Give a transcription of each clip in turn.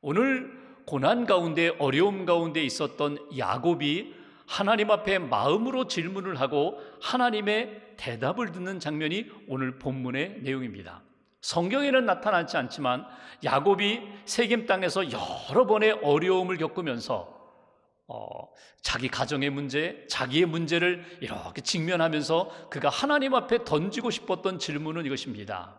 오늘 고난 가운데 어려움 가운데 있었던 야곱이 하나님 앞에 마음으로 질문을 하고 하나님의 대답을 듣는 장면이 오늘 본문의 내용입니다. 성경에는 나타나지 않지만 야곱이 세겜 땅에서 여러 번의 어려움을 겪으면서 자기 가정의 문제, 자기의 문제를 이렇게 직면하면서 그가 하나님 앞에 던지고 싶었던 질문은 이것입니다.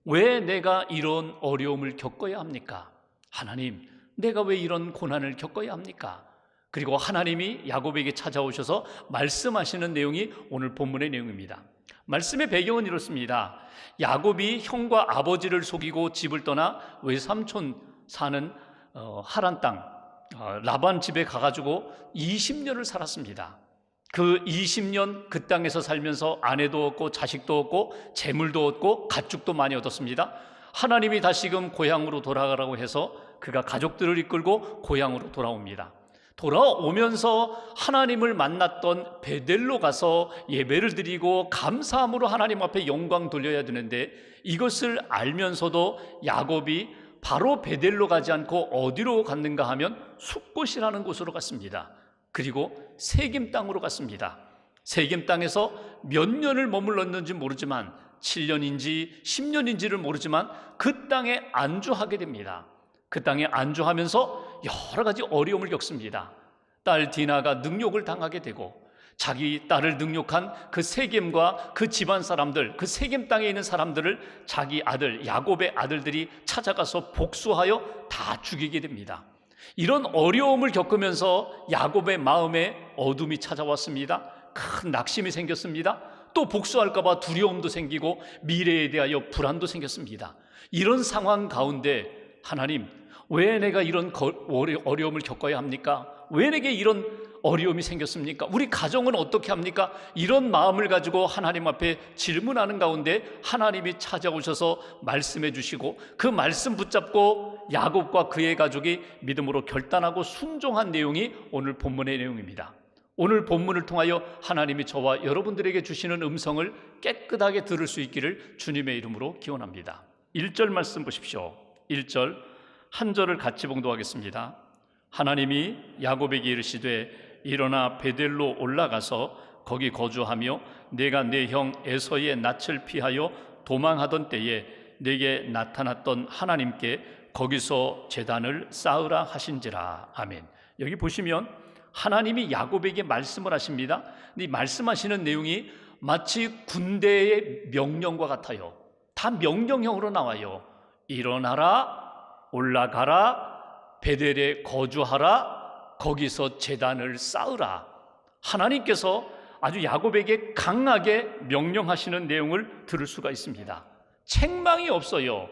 왜 내가 이런 어려움을 겪어야 합니까? 하나님, 내가 왜 이런 고난을 겪어야 합니까? 그리고 하나님이 야곱에게 찾아오셔서 말씀하시는 내용이 오늘 본문의 내용입니다. 말씀의 배경은 이렇습니다. 야곱이 형과 아버지를 속이고 집을 떠나 외삼촌 사는 하란 땅 라반 집에 가가지고 20년을 살았습니다. 그 20년 그 땅에서 살면서 아내도 얻고 자식도 얻고 재물도 얻고 가축도 많이 얻었습니다. 하나님이 다시금 고향으로 돌아가라고 해서 그가 가족들을 이끌고 고향으로 돌아옵니다. 돌아오면서 하나님을 만났던 베델로 가서 예배를 드리고 감사함으로 하나님 앞에 영광 돌려야 되는데, 이것을 알면서도 야곱이 바로 베델로 가지 않고 어디로 갔는가 하면 숫곳이라는 곳으로 갔습니다. 그리고 세겜 땅으로 갔습니다. 세겜 땅에서 몇 년을 머물렀는지 모르지만 7년인지 10년인지를 모르지만 그 땅에 안주하게 됩니다. 그 땅에 안주하면서 여러 가지 어려움을 겪습니다. 딸 디나가 능욕을 당하게 되고, 자기 딸을 능욕한 그 세겜과 그 집안 사람들, 그 세겜 땅에 있는 사람들을 자기 아들 야곱의 아들들이 찾아가서 복수하여 다 죽이게 됩니다. 이런 어려움을 겪으면서 야곱의 마음에 어둠이 찾아왔습니다. 큰 낙심이 생겼습니다. 또 복수할까 봐 두려움도 생기고 미래에 대하여 불안도 생겼습니다. 이런 상황 가운데 하나님, 왜 내가 이런 어려움을 겪어야 합니까? 왜 내게 이런 어려움이 생겼습니까? 우리 가정은 어떻게 합니까? 이런 마음을 가지고 하나님 앞에 질문하는 가운데 하나님이 찾아오셔서 말씀해 주시고, 그 말씀 붙잡고 야곱과 그의 가족이 믿음으로 결단하고 순종한 내용이 오늘 본문의 내용입니다. 오늘 본문을 통하여 하나님이 저와 여러분들에게 주시는 음성을 깨끗하게 들을 수 있기를 주님의 이름으로 기원합니다. 1절 말씀 보십시오. 1절 한 절을 같이 봉독하겠습니다. 하나님이 야곱에게 이르시되 일어나 베델로 올라가서 거기 거주하며 내가 내 형 에서의 낯을 피하여 도망하던 때에 내게 나타났던 하나님께 거기서 제단을 쌓으라 하신지라. 아멘. 여기 보시면 하나님이 야곱에게 말씀을 하십니다. 이 말씀하시는 내용이 마치 군대의 명령과 같아요. 다 명령형으로 나와요. 일어나라, 올라가라, 베델에 거주하라, 거기서 제단을 쌓으라. 하나님께서 아주 야곱에게 강하게 명령하시는 내용을 들을 수가 있습니다. 책망이 없어요.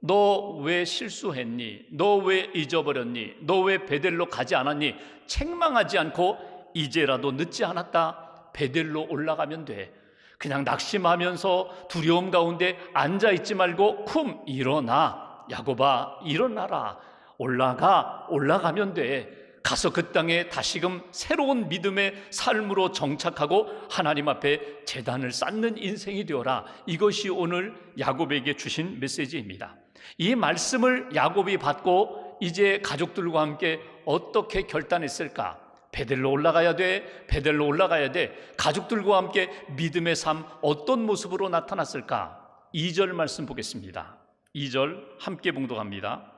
너 왜 실수했니? 너 왜 잊어버렸니? 너 왜 베델로 가지 않았니? 책망하지 않고 이제라도 늦지 않았다, 베델로 올라가면 돼. 그냥 낙심하면서 두려움 가운데 앉아있지 말고 일어나, 야곱아 일어나라, 올라가면 돼. 가서 그 땅에 다시금 새로운 믿음의 삶으로 정착하고 하나님 앞에 제단을 쌓는 인생이 되어라. 이것이 오늘 야곱에게 주신 메시지입니다. 이 말씀을 야곱이 받고 이제 가족들과 함께 어떻게 결단했을까? 베델로 올라가야 돼. 베델로 올라가야 돼. 가족들과 함께 믿음의 삶 어떤 모습으로 나타났을까? 2절 말씀 보겠습니다. 2절 함께 봉독합니다.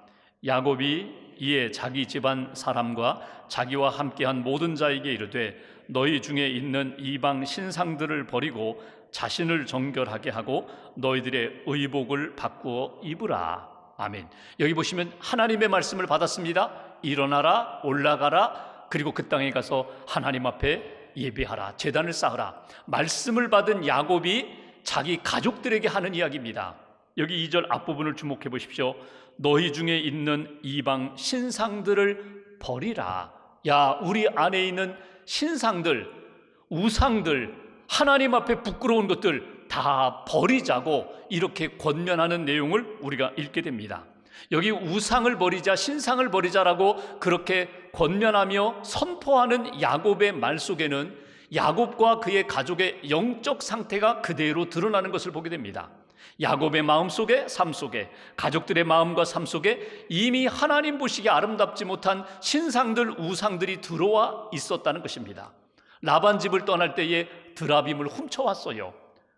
야곱이 이에 자기 집안 사람과 자기와 함께한 모든 자에게 이르되 너희 중에 있는 이방 신상들을 버리고 자신을 정결하게 하고 너희들의 의복을 바꾸어 입으라. 아멘. 여기 보시면 하나님의 말씀을 받았습니다. 일어나라, 올라가라, 그리고 그 땅에 가서 하나님 앞에 예배하라, 제단을 쌓으라. 말씀을 받은 야곱이 자기 가족들에게 하는 이야기입니다. 여기 2절 앞부분을 주목해 보십시오. 너희 중에 있는 이방 신상들을 버리라. 야, 우리 안에 있는 신상들, 우상들, 하나님 앞에 부끄러운 것들 다 버리자고 이렇게 권면하는 내용을 우리가 읽게 됩니다. 여기 우상을 버리자, 신상을 버리자라고 그렇게 권면하며 선포하는 야곱의 말 속에는 야곱과 그의 가족의 영적 상태가 그대로 드러나는 것을 보게 됩니다. 야곱의 마음속에, 삶 속에, 가족들의 마음과 삶 속에 이미 하나님 보시기에 아름답지 못한 신상들, 우상들이 들어와 있었다는 것입니다. 라반 집을 떠날 때에 드라빔을 훔쳐왔어요.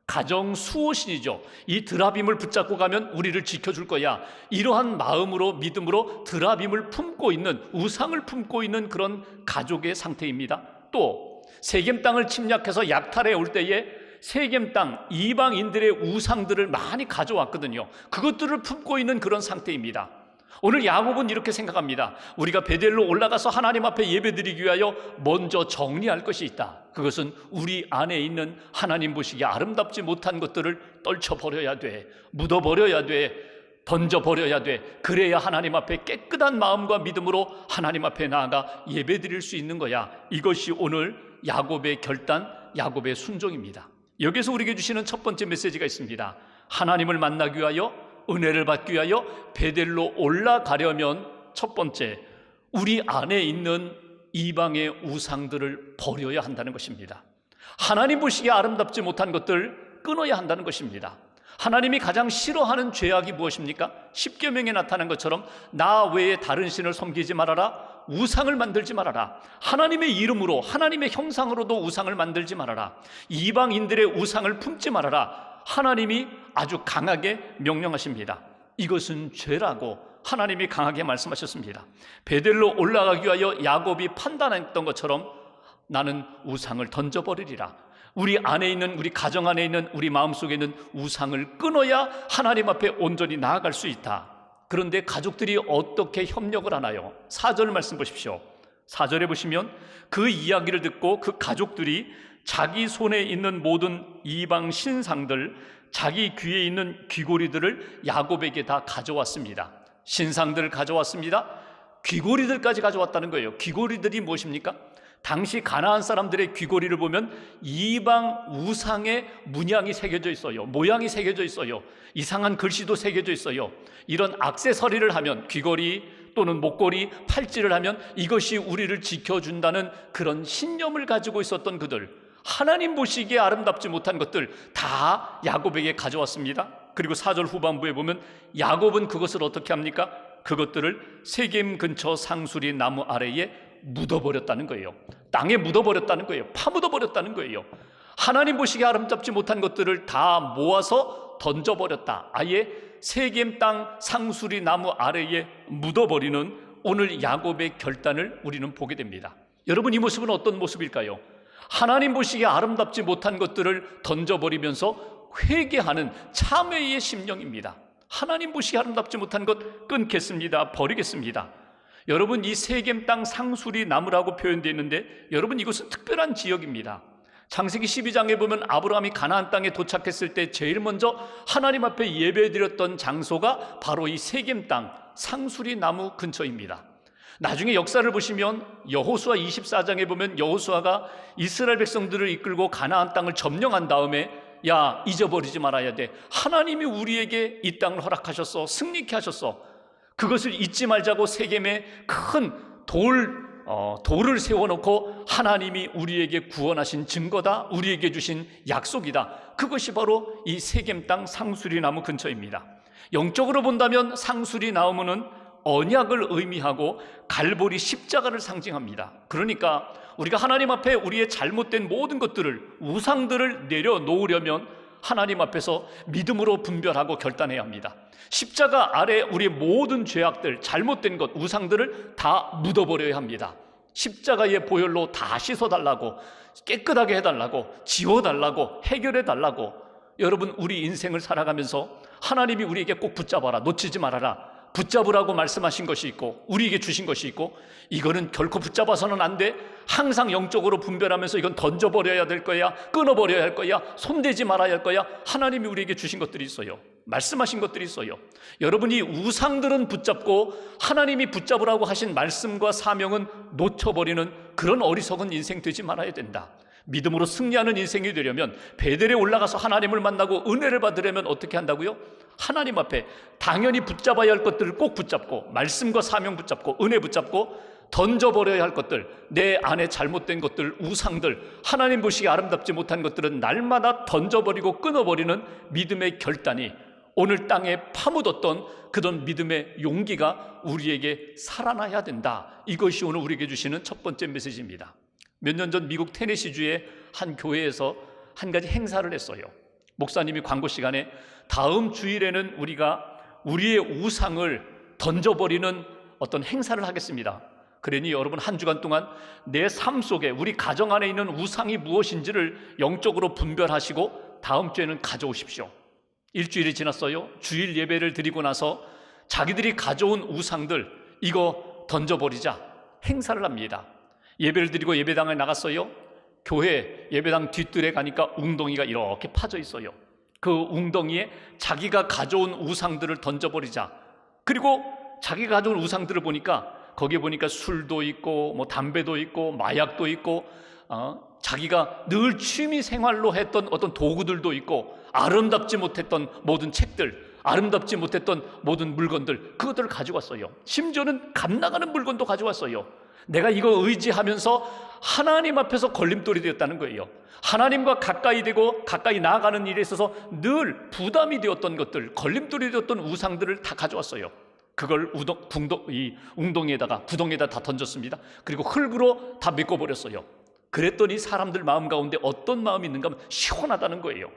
가정 수호신이죠. 이 드라빔을 붙잡고 가면 우리를 지켜줄 거야. 이러한 마음으로, 믿음으로 드라빔을 품고 있는, 우상을 품고 있는 그런 가족의 상태입니다. 또 세겜 땅을 침략해서 약탈해 올 때에 세겜 땅 이방인들의 우상들을 많이 가져왔거든요. 그것들을 품고 있는 그런 상태입니다. 오늘 야곱은 이렇게 생각합니다. 우리가 베델로 올라가서 하나님 앞에 예배드리기 위하여 먼저 정리할 것이 있다. 그것은 우리 안에 있는 하나님 보시기에 아름답지 못한 것들을 떨쳐버려야 돼. 묻어버려야 돼. 던져버려야 돼. 그래야 하나님 앞에 깨끗한 마음과 믿음으로 하나님 앞에 나아가 예배드릴 수 있는 거야. 이것이 오늘 야곱의 결단, 야곱의 순종입니다. 여기서 우리에게 주시는 첫 번째 메시지가 있습니다. 하나님을 만나기 위하여, 은혜를 받기 위하여 베델로 올라가려면 첫 번째, 우리 안에 있는 이방의 우상들을 버려야 한다는 것입니다. 하나님 보시기에 아름답지 못한 것들 끊어야 한다는 것입니다. 하나님이 가장 싫어하는 죄악이 무엇입니까? 십계명에 나타난 것처럼 나 외에 다른 신을 섬기지 말아라, 우상을 만들지 말아라, 하나님의 이름으로, 하나님의 형상으로도 우상을 만들지 말아라, 이방인들의 우상을 품지 말아라, 하나님이 아주 강하게 명령하십니다. 이것은 죄라고 하나님이 강하게 말씀하셨습니다. 베델로 올라가기 위하여 야곱이 판단했던 것처럼 나는 우상을 던져버리리라. 우리 안에 있는, 우리 가정 안에 있는, 우리 마음속에 있는 우상을 끊어야 하나님 앞에 온전히 나아갈 수 있다. 그런데 가족들이 어떻게 협력을 하나요? 4절 말씀 보십시오. 4절에 보시면 그 이야기를 듣고 그 가족들이 자기 손에 있는 모든 이방 신상들, 자기 귀에 있는 귀고리들을 야곱에게 다 가져왔습니다. 신상들을 가져왔습니다. 귀고리들까지 가져왔다는 거예요. 귀고리들이 무엇입니까? 당시 가나안 사람들의 귀고리를 보면 이방 우상의 문양이 새겨져 있어요. 모양이 새겨져 있어요. 이상한 글씨도 새겨져 있어요. 이런 액세서리를 하면, 귀걸이 또는 목걸이, 팔찌를 하면 이것이 우리를 지켜준다는 그런 신념을 가지고 있었던 그들, 하나님 보시기에 아름답지 못한 것들 다 야곱에게 가져왔습니다. 그리고 4절 후반부에 보면 야곱은 그것을 어떻게 합니까? 그것들을 세겜 근처 상수리 나무 아래에 묻어버렸다는 거예요. 땅에 묻어버렸다는 거예요. 파묻어버렸다는 거예요. 하나님 보시기에 아름답지 못한 것들을 다 모아서 던져버렸다. 아예 세겜 땅 상수리 나무 아래에 묻어버리는 오늘 야곱의 결단을 우리는 보게 됩니다. 여러분, 이 모습은 어떤 모습일까요? 하나님 보시기에 아름답지 못한 것들을 던져버리면서 회개하는 참회의 심령입니다. 하나님 보시기에 아름답지 못한 것 끊겠습니다. 버리겠습니다. 여러분, 이 세겜 땅 상수리 나무라고 표현되어 있는데 여러분, 이것은 특별한 지역입니다. 창세기 12장에 보면 아브라함이 가나안 땅에 도착했을 때 제일 먼저 하나님 앞에 예배드렸던 장소가 바로 이 세겜 땅 상수리 나무 근처입니다. 나중에 역사를 보시면 여호수아 24장에 보면 여호수아가 이스라엘 백성들을 이끌고 가나안 땅을 점령한 다음에 야, 잊어버리지 말아야 돼. 하나님이 우리에게 이 땅을 허락하셨어. 승리케 하셨어. 그것을 잊지 말자고 세겜에 큰 돌을 세워놓고 하나님이 우리에게 구원하신 증거다. 우리에게 주신 약속이다. 그것이 바로 이 세겜 땅 상수리 나무 근처입니다. 영적으로 본다면 상수리 나무는 언약을 의미하고 갈보리 십자가를 상징합니다. 그러니까 우리가 하나님 앞에 우리의 잘못된 모든 것들을, 우상들을 내려놓으려면 하나님 앞에서 믿음으로 분별하고 결단해야 합니다. 십자가 아래 우리의 모든 죄악들, 잘못된 것, 우상들을 다 묻어버려야 합니다. 십자가의 보혈로 다 씻어달라고, 깨끗하게 해달라고, 지워달라고, 해결해달라고. 여러분, 우리 인생을 살아가면서 하나님이 우리에게 꼭 붙잡아라, 놓치지 말아라, 붙잡으라고 말씀하신 것이 있고 우리에게 주신 것이 있고, 이거는 결코 붙잡아서는 안 돼. 항상 영적으로 분별하면서 이건 던져버려야 될 거야, 끊어버려야 할 거야, 손대지 말아야 할 거야. 하나님이 우리에게 주신 것들이 있어요. 말씀하신 것들이 있어요. 여러분이 우상들은 붙잡고 하나님이 붙잡으라고 하신 말씀과 사명은 놓쳐버리는 그런 어리석은 인생 되지 말아야 된다. 믿음으로 승리하는 인생이 되려면, 베델에 올라가서 하나님을 만나고 은혜를 받으려면 어떻게 한다고요? 하나님 앞에 당연히 붙잡아야 할 것들을 꼭 붙잡고, 말씀과 사명 붙잡고, 은혜 붙잡고, 던져버려야 할 것들, 내 안에 잘못된 것들, 우상들, 하나님 보시기에 아름답지 못한 것들은 날마다 던져버리고 끊어버리는 믿음의 결단이 오늘 땅에 파묻었던 그런 믿음의 용기가 우리에게 살아나야 된다. 이것이 오늘 우리에게 주시는 첫 번째 메시지입니다. 몇 년 전 미국 테네시주의 한 교회에서 한 가지 행사를 했어요. 목사님이 광고 시간에 다음 주일에는 우리가 우리의 우상을 던져버리는 어떤 행사를 하겠습니다. 그러니 여러분, 한 주간 동안 내 삶 속에 우리 가정 안에 있는 우상이 무엇인지를 영적으로 분별하시고 다음 주에는 가져오십시오. 일주일이 지났어요. 주일 예배를 드리고 나서 자기들이 가져온 우상들, 이거 던져버리자 행사를 합니다. 예배를 드리고 예배당에 나갔어요. 교회 예배당 뒷뜰에 가니까 웅덩이가 이렇게 파져 있어요. 그 웅덩이에 자기가 가져온 우상들을 던져버리자. 그리고 자기가 가져온 우상들을 보니까 거기에 보니까 술도 있고 뭐 담배도 있고 마약도 있고 자기가 늘 취미 생활로 했던 어떤 도구들도 있고, 아름답지 못했던 모든 책들, 아름답지 못했던 모든 물건들, 그것들을 가지고 왔어요. 심지어는 값나가는 물건도 가져왔어요. 내가 이거 의지하면서 하나님 앞에서 걸림돌이 되었다는 거예요. 하나님과 가까이 되고 가까이 나아가는 일에 있어서 늘 부담이 되었던 것들, 걸림돌이 되었던 우상들을 다 가져왔어요. 그걸 이 웅덩이에다가 구덩이에다 다 던졌습니다. 그리고 흙으로 다 메꿔버렸어요. 그랬더니 사람들 마음 가운데 어떤 마음이 있는가 하면 시원하다는 거예요.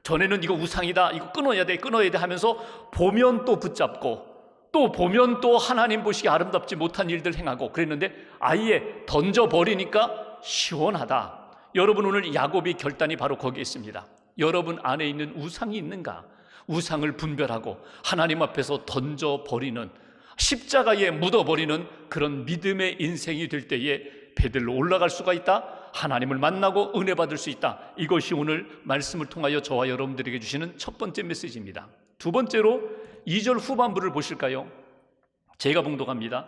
전에는 이거 우상이다, 이거 끊어야 돼 하면서 보면 또 붙잡고, 또 보면 또 하나님 보시기 아름답지 못한 일들 행하고 그랬는데, 아예 던져버리니까 시원하다. 여러분, 오늘 야곱의 결단이 바로 거기에 있습니다. 여러분 안에 있는 우상이 있는가? 우상을 분별하고 하나님 앞에서 던져버리는, 십자가에 묻어버리는 그런 믿음의 인생이 될 때에 베델로 올라갈 수가 있다. 하나님을 만나고 은혜 받을 수 있다. 이것이 오늘 말씀을 통하여 저와 여러분들에게 주시는 첫 번째 메시지입니다. 두 번째로 2절 후반부를 보실까요? 제가 봉독합니다.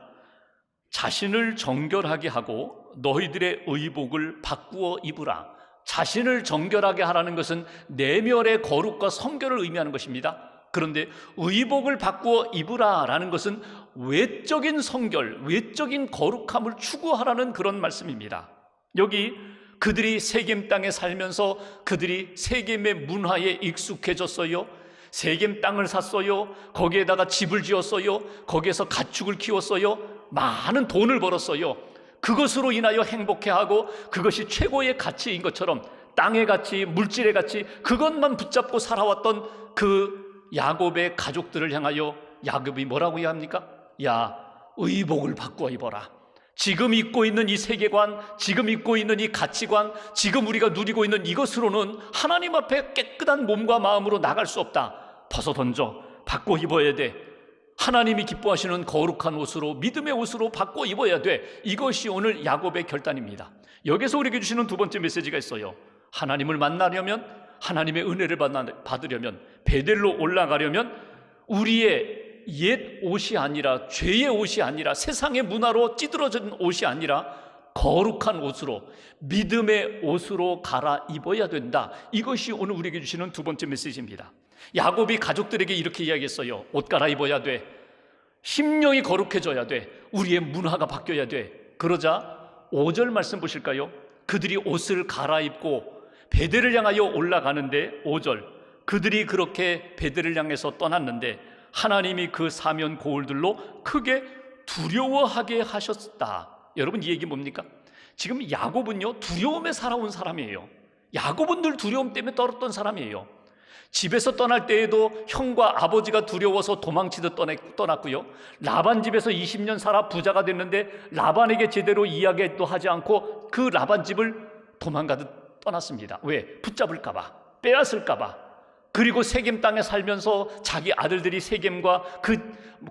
자신을 정결하게 하고 너희들의 의복을 바꾸어 입으라. 자신을 정결하게 하라는 것은 내면의 거룩과 성결을 의미하는 것입니다. 그런데 의복을 바꾸어 입으라라는 것은 외적인 성결, 외적인 거룩함을 추구하라는 그런 말씀입니다. 여기 그들이 세겜 땅에 살면서 그들이 세겜의 문화에 익숙해졌어요. 세겜 땅을 샀어요. 거기에다가 집을 지었어요. 거기에서 가축을 키웠어요. 많은 돈을 벌었어요. 그것으로 인하여 행복해하고 그것이 최고의 가치인 것처럼, 땅의 가치, 물질의 가치, 그것만 붙잡고 살아왔던 그 야곱의 가족들을 향하여 야곱이 뭐라고 해야 합니까? 야, 의복을 바꾸어 입어라. 지금 입고 있는 이 세계관, 지금 입고 있는 이 가치관, 지금 우리가 누리고 있는 이것으로는 하나님 앞에 깨끗한 몸과 마음으로 나갈 수 없다. 벗어 던져, 바꿔 입어야 돼. 하나님이 기뻐하시는 거룩한 옷으로, 믿음의 옷으로 바꿔 입어야 돼. 이것이 오늘 야곱의 결단입니다. 여기서 우리에게 주시는 두 번째 메시지가 있어요. 하나님을 만나려면, 하나님의 은혜를 받으려면, 베델로 올라가려면 우리의 옛 옷이 아니라, 죄의 옷이 아니라, 세상의 문화로 찌들어진 옷이 아니라 거룩한 옷으로, 믿음의 옷으로 갈아입어야 된다. 이것이 오늘 우리에게 주시는 두 번째 메시지입니다. 야곱이 가족들에게 이렇게 이야기했어요. 옷 갈아입어야 돼. 심령이 거룩해져야 돼. 우리의 문화가 바뀌어야 돼. 그러자 5절 말씀 보실까요? 그들이 옷을 갈아입고 베델을 향하여 올라가는데, 5절, 그들이 그렇게 베델을 향해서 떠났는데 하나님이 그 사면 고울들로 크게 두려워하게 하셨다. 여러분, 이 얘기 뭡니까? 지금 야곱은요, 두려움에 살아온 사람이에요. 야곱은 늘 두려움 때문에 떨었던 사람이에요. 집에서 떠날 때에도 형과 아버지가 두려워서 도망치듯 떠났고요. 라반 집에서 20년 살아 부자가 됐는데 라반에게 제대로 이야기도 하지 않고 그 라반 집을 도망가듯 떠났습니다. 왜? 붙잡을까 봐, 빼앗을까 봐. 그리고 세겜 땅에 살면서 자기 아들들이 세겜과 그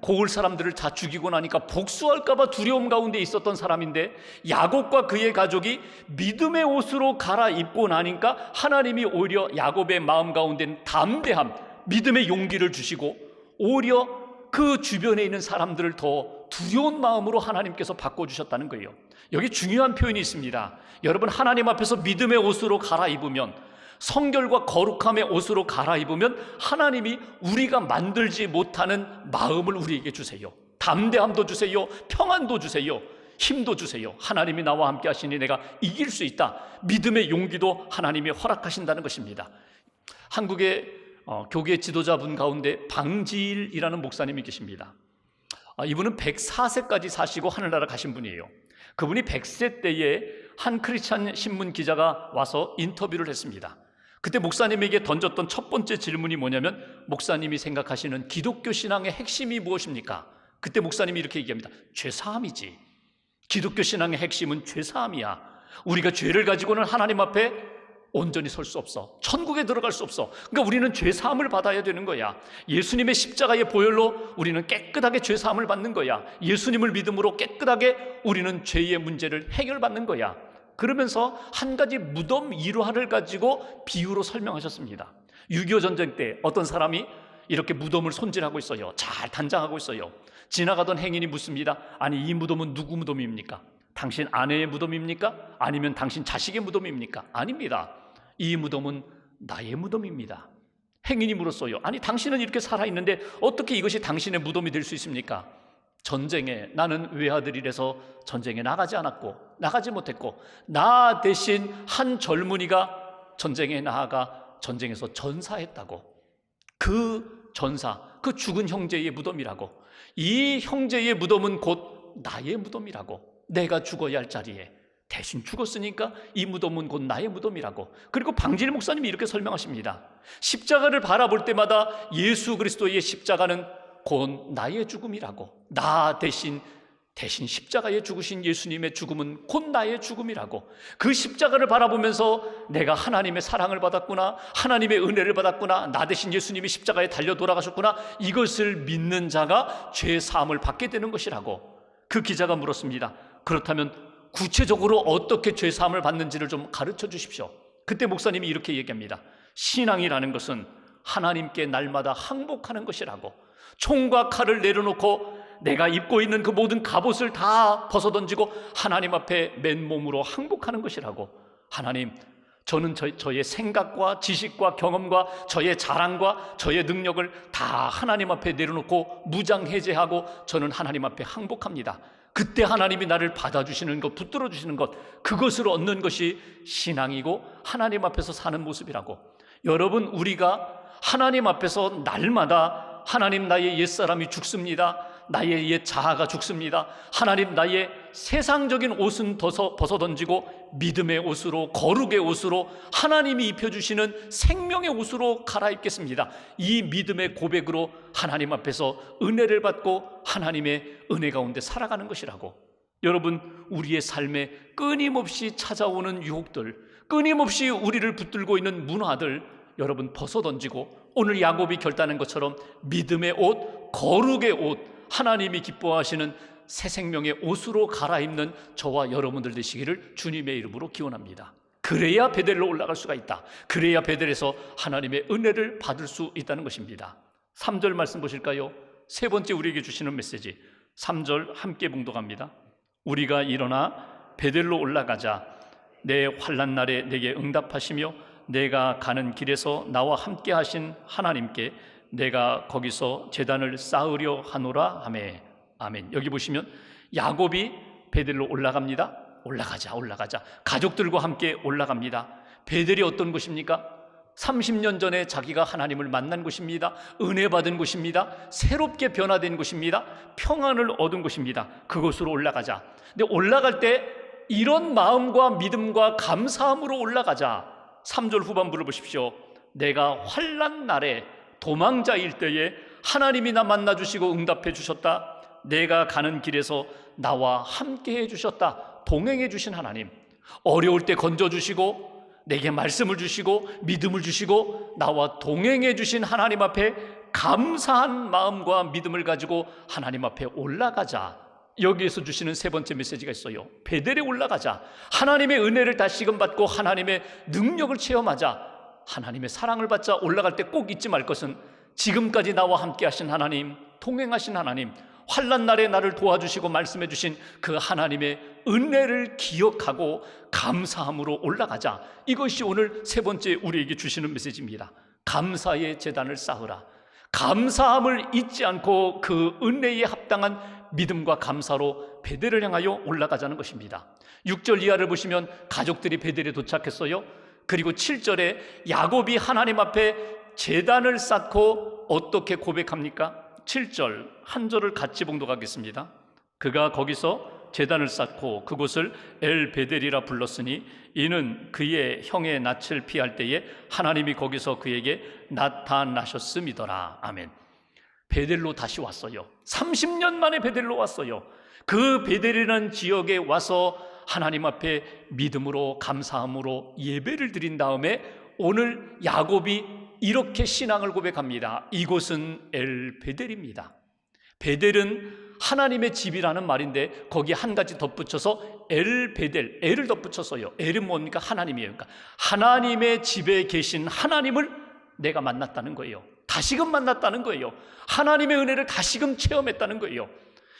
고을 사람들을 다 죽이고 나니까 복수할까 봐 두려움 가운데 있었던 사람인데, 야곱과 그의 가족이 믿음의 옷으로 갈아입고 나니까 하나님이 오히려 야곱의 마음 가운데는 담대함, 믿음의 용기를 주시고 오히려 그 주변에 있는 사람들을 더 두려운 마음으로 하나님께서 바꿔주셨다는 거예요. 여기 중요한 표현이 있습니다. 여러분, 하나님 앞에서 믿음의 옷으로 갈아입으면, 성결과 거룩함의 옷으로 갈아입으면 하나님이 우리가 만들지 못하는 마음을 우리에게 주세요. 담대함도 주세요. 평안도 주세요. 힘도 주세요. 하나님이 나와 함께 하시니 내가 이길 수 있다. 믿음의 용기도 하나님이 허락하신다는 것입니다. 한국의 교계 지도자분 가운데 방지일이라는 목사님이 계십니다. 이분은 104세까지 사시고 하늘나라 가신 분이에요. 그분이 100세 때에 한 크리스찬 신문 기자가 와서 인터뷰를 했습니다. 그때 목사님에게 던졌던 첫 번째 질문이 뭐냐면, 목사님이 생각하시는 기독교 신앙의 핵심이 무엇입니까? 그때 목사님이 이렇게 얘기합니다. 죄사함이지. 기독교 신앙의 핵심은 죄사함이야. 우리가 죄를 가지고는 하나님 앞에 온전히 설 수 없어. 천국에 들어갈 수 없어. 그러니까 우리는 죄사함을 받아야 되는 거야. 예수님의 십자가의 보혈로 우리는 깨끗하게 죄사함을 받는 거야. 예수님을 믿음으로 깨끗하게 우리는 죄의 문제를 해결받는 거야. 그러면서 한 가지 무덤 일화를 가지고 비유로 설명하셨습니다. 6.25 전쟁 때 어떤 사람이 이렇게 무덤을 손질하고 있어요. 잘 단장하고 있어요. 지나가던 행인이 묻습니다. 아니, 이 무덤은 누구 무덤입니까? 당신 아내의 무덤입니까? 아니면 당신 자식의 무덤입니까? 아닙니다. 이 무덤은 나의 무덤입니다. 행인이 물었어요. 아니, 당신은 이렇게 살아있는데 어떻게 이것이 당신의 무덤이 될 수 있습니까? 전쟁에, 나는 외아들이라서 전쟁에 나가지 않았고 나가지 못했고, 나 대신 한 젊은이가 전쟁에 나아가 전쟁에서 전사했다고. 그 전사, 그 죽은 형제의 무덤이라고. 이 형제의 무덤은 곧 나의 무덤이라고. 내가 죽어야 할 자리에 대신 죽었으니까 이 무덤은 곧 나의 무덤이라고. 그리고 방질 목사님이 이렇게 설명하십니다. 십자가를 바라볼 때마다 예수 그리스도의 십자가는 곧 나의 죽음이라고. 나 대신 십자가에 죽으신 예수님의 죽음은 곧 나의 죽음이라고. 그 십자가를 바라보면서 내가 하나님의 사랑을 받았구나, 하나님의 은혜를 받았구나, 나 대신 예수님이 십자가에 달려 돌아가셨구나, 이것을 믿는 자가 죄 사함을 받게 되는 것이라고. 그 기자가 물었습니다. 그렇다면 구체적으로 어떻게 죄 사함을 받는지를 좀 가르쳐 주십시오. 그때 목사님이 이렇게 얘기합니다. 신앙이라는 것은 하나님께 날마다 항복하는 것이라고. 총과 칼을 내려놓고 내가 입고 있는 그 모든 갑옷을 다 벗어던지고 하나님 앞에 맨몸으로 항복하는 것이라고. 하나님, 저는 저의 생각과 지식과 경험과 저의 자랑과 저의 능력을 다 하나님 앞에 내려놓고 무장해제하고 저는 하나님 앞에 항복합니다. 그때 하나님이 나를 받아주시는 것, 붙들어 주시는 것, 그것을 얻는 것이 신앙이고 하나님 앞에서 사는 모습이라고. 여러분, 우리가 하나님 앞에서 날마다 하나님, 나의 옛사람이 죽습니다. 나의 옛 자아가 죽습니다. 하나님, 나의 세상적인 옷은 벗어던지고 믿음의 옷으로, 거룩의 옷으로, 하나님이 입혀주시는 생명의 옷으로 갈아입겠습니다. 이 믿음의 고백으로 하나님 앞에서 은혜를 받고 하나님의 은혜 가운데 살아가는 것이라고. 여러분, 우리의 삶에 끊임없이 찾아오는 유혹들, 끊임없이 우리를 붙들고 있는 문화들, 여러분 벗어던지고 오늘 야곱이 결단한 것처럼 믿음의 옷, 거룩의 옷, 하나님이 기뻐하시는 새 생명의 옷으로 갈아입는 저와 여러분들 되시기를 주님의 이름으로 기원합니다. 그래야 베델로 올라갈 수가 있다. 그래야 베델에서 하나님의 은혜를 받을 수 있다는 것입니다. 3절 말씀 보실까요? 세 번째 우리에게 주시는 메시지, 3절 함께 봉독합니다. 우리가 일어나 베델로 올라가자. 내 환난 날에 내게 응답하시며 내가 가는 길에서 나와 함께 하신 하나님께 내가 거기서 제단을 쌓으려 하노라 하매. 아멘. 여기 보시면 야곱이 베델로 올라갑니다. 올라가자. 가족들과 함께 올라갑니다. 베델이 어떤 곳입니까? 30년 전에 자기가 하나님을 만난 곳입니다. 은혜 받은 곳입니다. 새롭게 변화된 곳입니다. 평안을 얻은 곳입니다. 그곳으로 올라가자. 근데 올라갈 때 이런 마음과 믿음과 감사함으로 올라가자. 3절 후반부를 보십시오. 내가 환난 날에 도망자일 때에 하나님이 나 만나주시고 응답해 주셨다. 내가 가는 길에서 나와 함께 해주셨다. 동행해 주신 하나님, 어려울 때 건져주시고 내게 말씀을 주시고 믿음을 주시고 나와 동행해 주신 하나님 앞에 감사한 마음과 믿음을 가지고 하나님 앞에 올라가자. 여기에서 주시는 세 번째 메시지가 있어요. 베델에 올라가자. 하나님의 은혜를 다시금 받고 하나님의 능력을 체험하자. 하나님의 사랑을 받자. 올라갈 때 꼭 잊지 말 것은 지금까지 나와 함께 하신 하나님, 동행하신 하나님, 환난 날에 나를 도와주시고 말씀해 주신 그 하나님의 은혜를 기억하고 감사함으로 올라가자. 이것이 오늘 세 번째 우리에게 주시는 메시지입니다. 감사의 제단을 쌓으라. 감사함을 잊지 않고 그 은혜에 합당한 믿음과 감사로 베델을 향하여 올라가자는 것입니다. 6절 이하를 보시면 가족들이 베델에 도착했어요. 그리고 7절에 야곱이 하나님 앞에 제단을 쌓고 어떻게 고백합니까? 7절 한 절을 같이 봉독하겠습니다. 그가 거기서 제단을 쌓고 그곳을 엘베델이라 불렀으니 이는 그의 형의 낯을 피할 때에 하나님이 거기서 그에게 나타나셨음이더라. 아멘. 베델로 다시 왔어요. 30년 만에 베델로 왔어요. 그 베델이라는 지역에 와서 하나님 앞에 믿음으로 감사함으로 예배를 드린 다음에 오늘 야곱이 이렇게 신앙을 고백합니다. 이곳은 엘베델입니다. 베델은 하나님의 집이라는 말인데 거기에 한 가지 덧붙여서 엘베델, 엘을 덧붙였어요. 엘은 뭡니까? 하나님이에요. 그러니까 하나님의 집에 계신 하나님을 내가 만났다는 거예요. 다시금 만났다는 거예요. 하나님의 은혜를 다시금 체험했다는 거예요.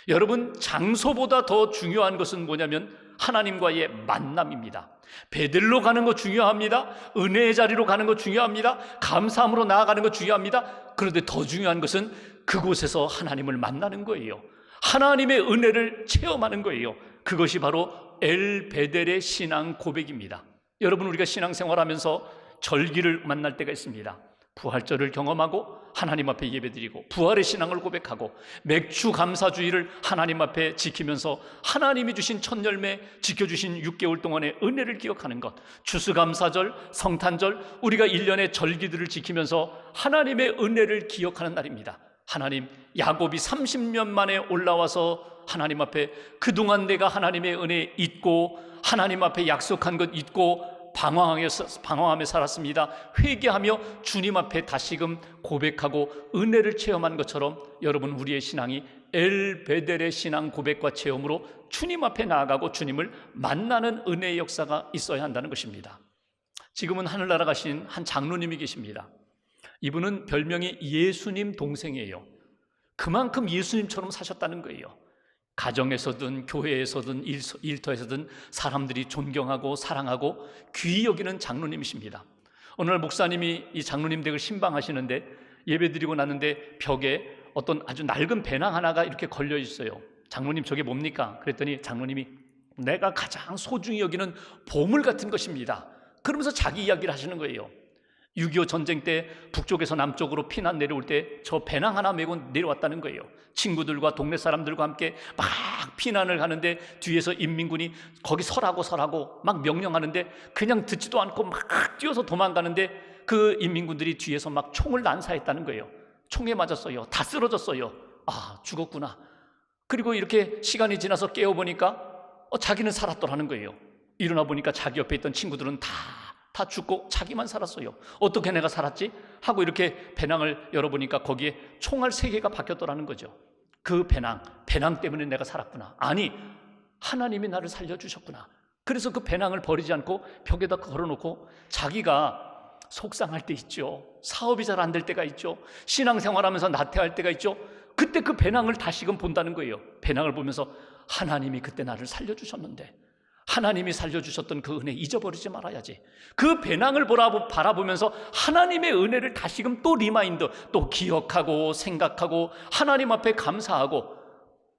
여러분, 장소보다 더 중요한 것은 뭐냐면 하나님과의 만남입니다. 베델로 가는 거 중요합니다. 은혜의 자리로 가는 거 중요합니다. 감사함으로 나아가는 거 중요합니다. 그런데 더 중요한 것은 그곳에서 하나님을 만나는 거예요. 하나님의 은혜를 체험하는 거예요. 그것이 바로 엘베델의 신앙 고백입니다. 여러분, 우리가 신앙생활하면서 절기를 만날 때가 있습니다. 부활절을 경험하고 하나님 앞에 예배드리고 부활의 신앙을 고백하고 맥주 감사주의를 하나님 앞에 지키면서 하나님이 주신 첫 열매, 지켜주신 6개월 동안의 은혜를 기억하는 것, 추수감사절, 성탄절, 우리가 1년의 절기들을 지키면서 하나님의 은혜를 기억하는 날입니다. 하나님, 야곱이 30년 만에 올라와서 하나님 앞에 그동안 내가 하나님의 은혜 잊고 하나님 앞에 약속한 것 잊고 방황하며 살았습니다. 회개하며 주님 앞에 다시금 고백하고 은혜를 체험한 것처럼 여러분, 우리의 신앙이 엘베델의 신앙 고백과 체험으로 주님 앞에 나아가고 주님을 만나는 은혜의 역사가 있어야 한다는 것입니다. 지금은 하늘나라 가신 한 장로님이 계십니다. 이분은 별명이 예수님 동생이에요. 그만큼 예수님처럼 사셨다는 거예요. 가정에서든 교회에서든 일터에서든 사람들이 존경하고 사랑하고 귀히 여기는 장로님이십니다. 어느 날 목사님이 이 장로님 댁을 신방하시는데 예배드리고 났는데 벽에 어떤 아주 낡은 배낭 하나가 이렇게 걸려 있어요. 장로님, 저게 뭡니까? 그랬더니 장로님이 내가 가장 소중히 여기는 보물 같은 것입니다. 그러면서 자기 이야기를 하시는 거예요. 6.25 전쟁 때 북쪽에서 남쪽으로 피난 내려올 때 저 배낭 하나 메고 내려왔다는 거예요. 친구들과 동네 사람들과 함께 막 피난을 가는데 뒤에서 인민군이 거기 서라고 막 명령하는데 그냥 듣지도 않고 막 뛰어서 도망가는데 그 인민군들이 뒤에서 막 총을 난사했다는 거예요. 총에 맞았어요. 다 쓰러졌어요. 아, 죽었구나. 그리고 이렇게 시간이 지나서 깨어보니까 자기는 살았더라는 거예요. 일어나 보니까 자기 옆에 있던 친구들은 다 죽고 자기만 살았어요. 어떻게 내가 살았지? 하고 이렇게 배낭을 열어보니까 거기에 총알 3개가 박혔더라는 거죠. 그 배낭 때문에 내가 살았구나. 아니, 하나님이 나를 살려주셨구나. 그래서 그 배낭을 버리지 않고 벽에다 걸어놓고 자기가 속상할 때 있죠. 사업이 잘 안 될 때가 있죠. 신앙생활하면서 나태할 때가 있죠. 그때 그 배낭을 다시금 본다는 거예요. 배낭을 보면서 하나님이 그때 나를 살려주셨는데 하나님이 살려주셨던 그 은혜 잊어버리지 말아야지. 그 배낭을 바라보면서 하나님의 은혜를 다시금 또 리마인드, 또 기억하고 생각하고 하나님 앞에 감사하고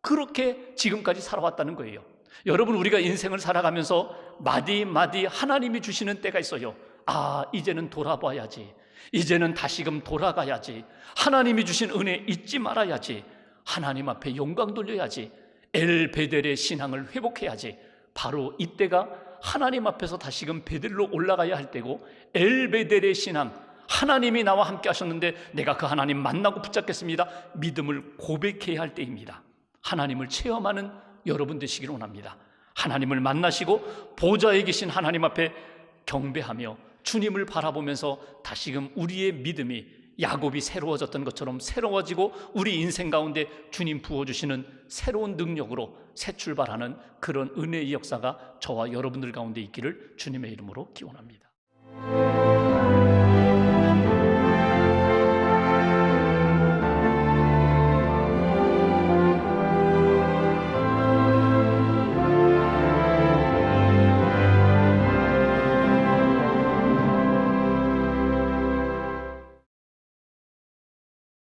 그렇게 지금까지 살아왔다는 거예요. 여러분, 우리가 인생을 살아가면서 마디마디 하나님이 주시는 때가 있어요. 아, 이제는 돌아봐야지. 이제는 다시금 돌아가야지. 하나님이 주신 은혜 잊지 말아야지. 하나님 앞에 영광 돌려야지. 엘베델의 신앙을 회복해야지. 바로 이때가 하나님 앞에서 다시금 베델로 올라가야 할 때고 엘베델의 신앙, 하나님이 나와 함께 하셨는데 내가 그 하나님 만나고 붙잡겠습니다. 믿음을 고백해야 할 때입니다. 하나님을 체험하는 여러분 되시기를 원합니다. 하나님을 만나시고 보좌에 계신 하나님 앞에 경배하며 주님을 바라보면서 다시금 우리의 믿음이 야곱이 새로워졌던 것처럼 새로워지고 우리 인생 가운데 주님 부어주시는 새로운 능력으로 새 출발하는 그런 은혜의 역사가 저와 여러분들 가운데 있기를 주님의 이름으로 기원합니다.